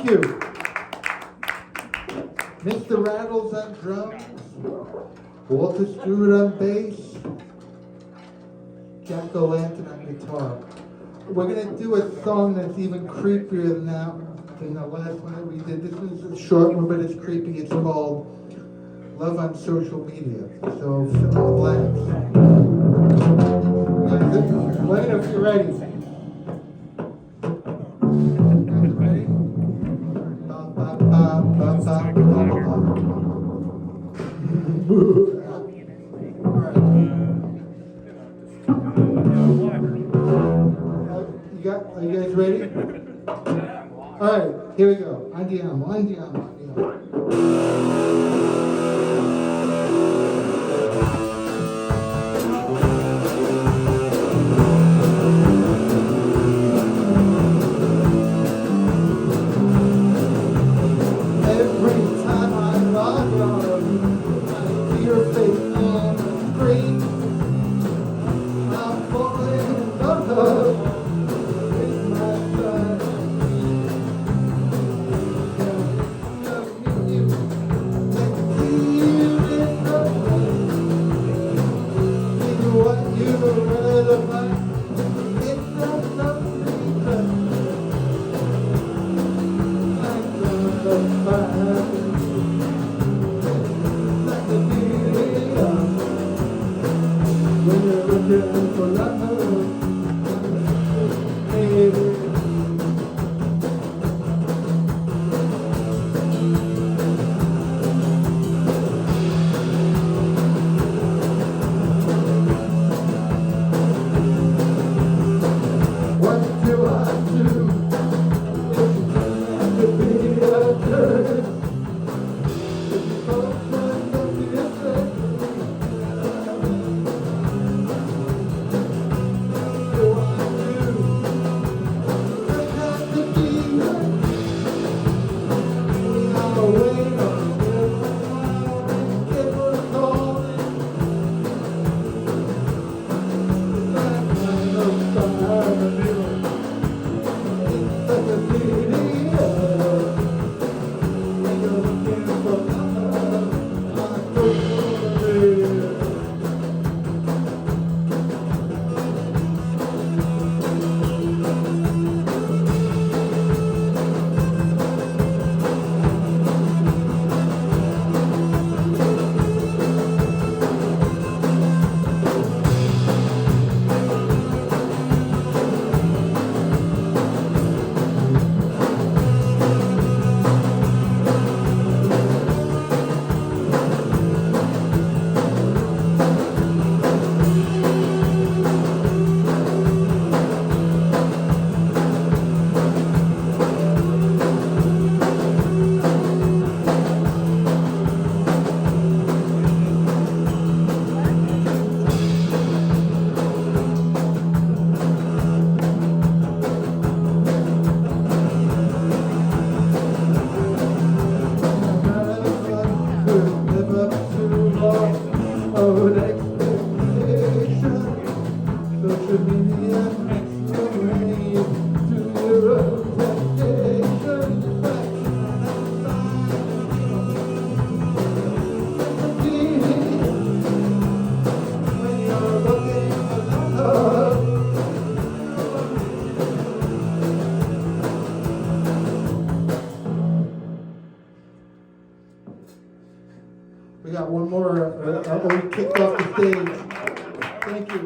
you. Mr. Rattles on drums, Walter Stewart on bass, Jack O'Lantern on guitar. We're gonna do a song that's even creepier than that, than the last one that we did. This one's a short one, but it's creepy. It's called Love on Social Media. So fill in the blanks. Let me know if you're ready. Ready? Ba, ba, ba, ba, ba, ba, ba. Are you guys ready? All right, here we go. Andiamo, andiamo, andiamo. Every time I log on, I see your face on the screen. I'm falling in love with my son. You can feel it in what you read about. It's not something like the fire. Like the video when you're looking for love, baby. What do I do if you can't be a jerk? If you both want to be a jerk, what do I do? I have to be right. We are waiting on it was calling. That kind of fire. Live up to our expectation. Social media makes you rain to your own temptation. When you're looking for love, we got one more. We kicked off the stage. Thank you.